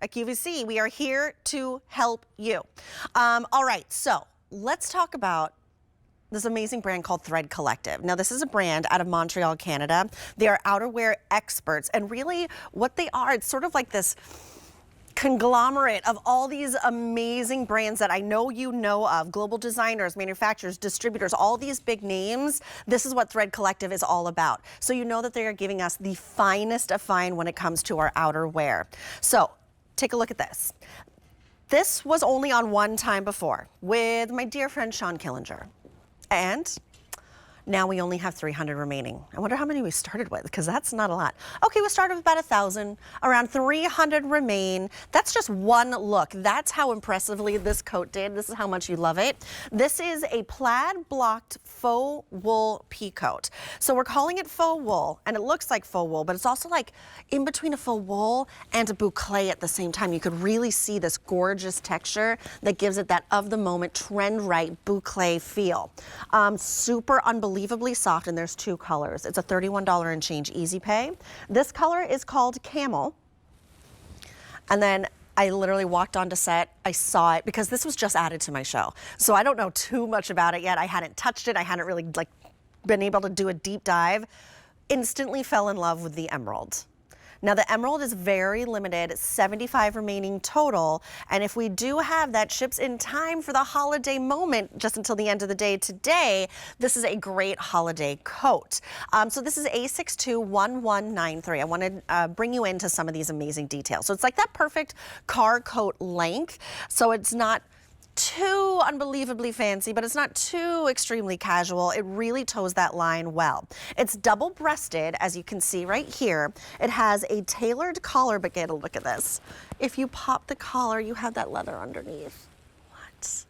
at QVC. We are here to help you. All right, so let's talk about this amazing brand called Thread Collective. Now, this is a brand out of Montreal, Canada. They are outerwear experts, and really what they are, it's sort of like this conglomerate of all these amazing brands that I know you know of, global designers, manufacturers, distributors, all these big names. This is what Thread Collective is all about. So you know that they are giving us the finest of fine when it comes to our outerwear. So take a look at this. This was only on one time before with my dear friend Sean Killinger. And now we only have 300 remaining. I wonder how many we started with, because that's not a lot. Okay, we started with about 1,000, around 300 remain. That's just one look. That's how impressively this coat did. This is how much you love it. This is a plaid blocked faux wool peacoat. So we're calling it faux wool, and it looks like faux wool, but it's also like in between a faux wool and a boucle at the same time. You could really see this gorgeous texture that gives it that of the moment, trend right boucle feel. Super unbelievably soft, and there's two colors. It's a $31 and change easy pay. This color is called Camel. And then I literally walked onto set, I saw it because this was just added to my show. So I don't know too much about it yet. I hadn't touched it. I hadn't really been able to do a deep dive. Instantly fell in love with the emerald. Now the emerald is very limited, 75 remaining total, and if we do have that ships in time for the holiday moment, just until the end of the day today, this is a great holiday coat. So this is A621193. I want to bring you into some of these amazing details. So it's like that perfect car coat length, so it's not too unbelievably fancy, but it's not too extremely casual. It really toes that line well. It's double-breasted, as you can see right here. It has a tailored collar, but get a look at this. If you pop the collar, you have that leather underneath. What?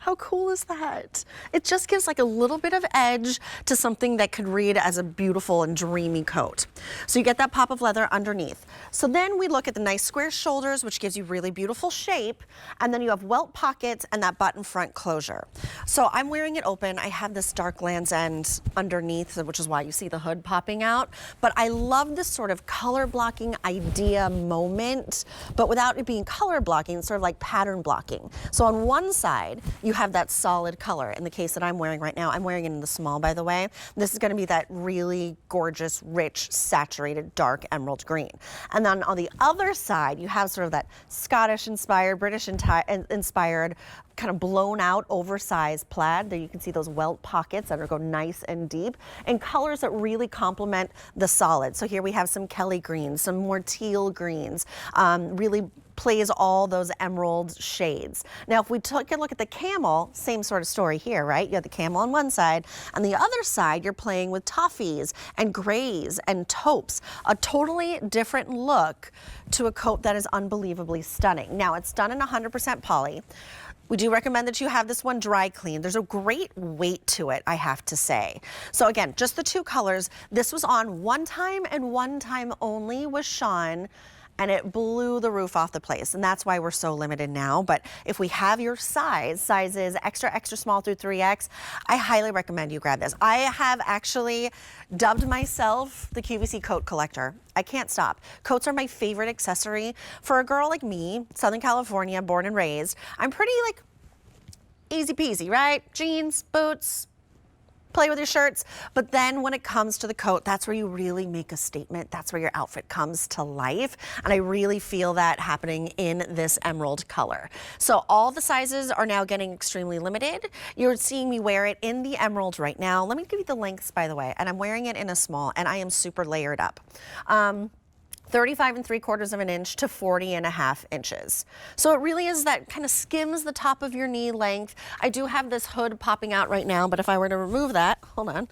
How cool is that? It just gives like a little bit of edge to something that could read as a beautiful and dreamy coat. So you get that pop of leather underneath. So then we look at the nice square shoulders, which gives you really beautiful shape. And then you have welt pockets and that button front closure. So I'm wearing it open. I have this dark Land's End underneath, which is why you see the hood popping out. But I love this sort of color blocking idea moment, but without it being color blocking, it's sort of like pattern blocking. So on one side, you have that solid color. In the case that I'm wearing right now, I'm wearing it in the small, by the way. This is going to be that really gorgeous, rich, saturated, dark emerald green. And then on the other side, you have sort of that Scottish-inspired, British-inspired, kind of blown out, oversized plaid. There you can see those welt pockets that go nice and deep, and colors that really complement the solid. So here we have some Kelly greens, some more teal greens, really plays all those emerald shades. Now, if we took a look at the camel, same sort of story here, right? You have the camel on one side. On the other side, you're playing with toffees and grays and taupes. A totally different look to a coat that is unbelievably stunning. Now, it's done in 100% poly. We do recommend that you have this one dry clean. There's a great weight to it, I have to say. So again, just the two colors. This was on one time and one time only with Sean, and it blew the roof off the place. And that's why we're so limited now. But if we have your sizes extra, extra small through 3X, I highly recommend you grab this. I have actually dubbed myself the QVC coat collector. I can't stop. Coats are my favorite accessory. For a girl like me, Southern California, born and raised, I'm pretty like easy peasy, right? Jeans, boots, play with your shirts, but then when it comes to the coat, that's where you really make a statement. That's where your outfit comes to life, and I really feel that happening in this emerald color. So all the sizes are now getting extremely limited. You're seeing me wear it in the emerald right now. Let me give you the lengths, by the way, and I'm wearing it in a small, and I am super layered up. 35 3/4 of an inch to 40.5 inches. So it really is that kind of skims the top of your knee length. I do have this hood popping out right now, but if I were to remove that, hold on,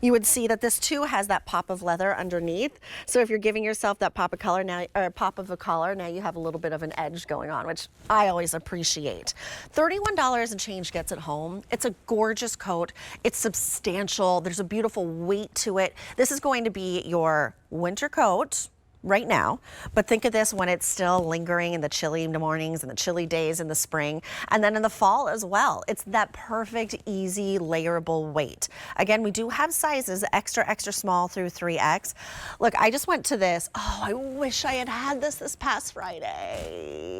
you would see that this too has that pop of leather underneath. So if you're giving yourself that pop of color now, or pop of a collar, now you have a little bit of an edge going on, which I always appreciate. $31 and change gets it home. It's a gorgeous coat. It's substantial. There's a beautiful weight to it. This is going to be your winter coat right now, but think of this when it's still lingering in the chilly mornings and the chilly days in the spring, and then in the fall as well. It's that perfect, easy, layerable weight. Again, we do have sizes extra, extra small through 3X. Look, I just went to this. Oh, I wish I had had this past Friday.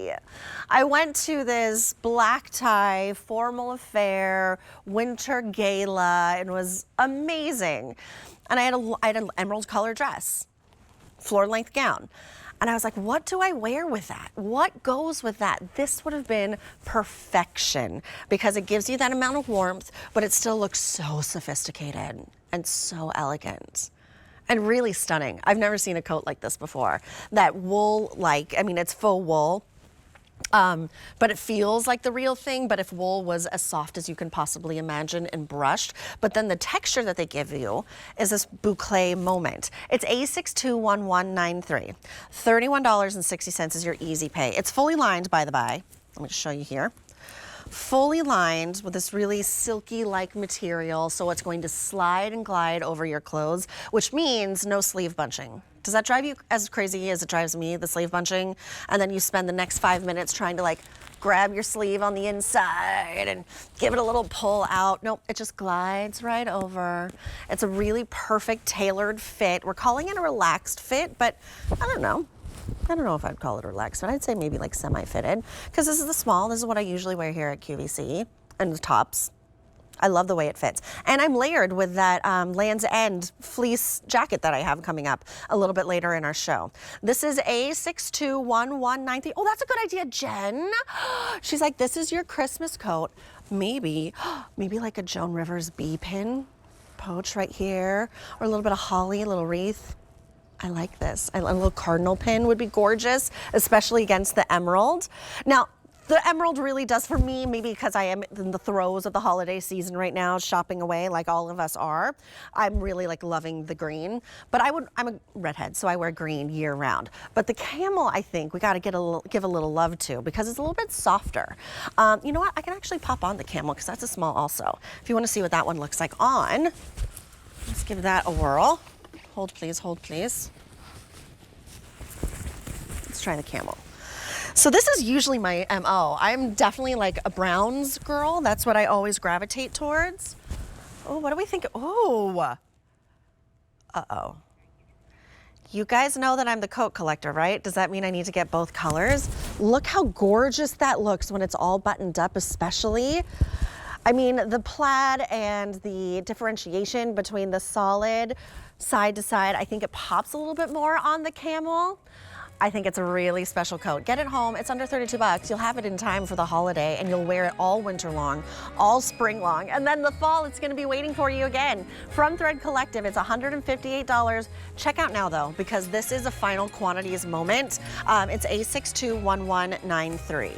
I went to this black tie, formal affair, winter gala, and it was amazing. And I had an emerald color dress, floor length gown. And I was like, what do I wear with that? What goes with that? This would have been perfection because it gives you that amount of warmth, but it still looks so sophisticated and so elegant and really stunning. I've never seen a coat like this before. That wool, it's faux wool. But it feels like the real thing, but if wool was as soft as you can possibly imagine and brushed, but then the texture that they give you is this boucle moment. It's A621193. $31.60 is your easy pay. It's fully lined, by the by. Let me just show you here. Fully lined with this really silky-like material, so it's going to slide and glide over your clothes, which means no sleeve bunching. Does that drive you as crazy as it drives me, the sleeve bunching? And then you spend the next 5 minutes trying to grab your sleeve on the inside and give it a little pull out. Nope, it just glides right over. It's a really perfect tailored fit. We're calling it a relaxed fit, but I don't know if I'd call it a relaxed fit. I'd say maybe semi-fitted, because this is the small. This is what I usually wear here at QVC, and the tops. I love the way it fits. And I'm layered with that Land's End fleece jacket that I have coming up a little bit later in our show. This is A621193. Oh, that's a good idea, Jen. She's like, this is your Christmas coat. Maybe like a Joan Rivers bee pin poach right here, or a little bit of holly, a little wreath. I like this. A little cardinal pin would be gorgeous, especially against the emerald. Now, the emerald really does for me, maybe because I am in the throes of the holiday season right now, shopping away like all of us are. I'm really loving the green, but I'm a redhead, so I wear green year round. But the camel, I think we got to give a little love to, because it's a little bit softer. You know what? I can actually pop on the camel because that's a small also. If you want to see what that one looks like on, let's give that a whirl. Hold please, hold please. Let's try the camel. So this is usually my MO. I'm definitely a browns girl. That's what I always gravitate towards. Oh, what do we think? Oh, uh-oh. You guys know that I'm the coat collector, right? Does that mean I need to get both colors? Look how gorgeous that looks when it's all buttoned up, especially. I mean, the plaid and the differentiation between the solid side to side, I think it pops a little bit more on the camel. I think it's a really special coat. Get it home. It's under 32 bucks. You'll have it in time for the holiday, and you'll wear it all winter long, all spring long. And then the fall, it's going to be waiting for you again. From Thread Collective, it's $158. Check out now, though, because this is a final quantities moment. It's A621193.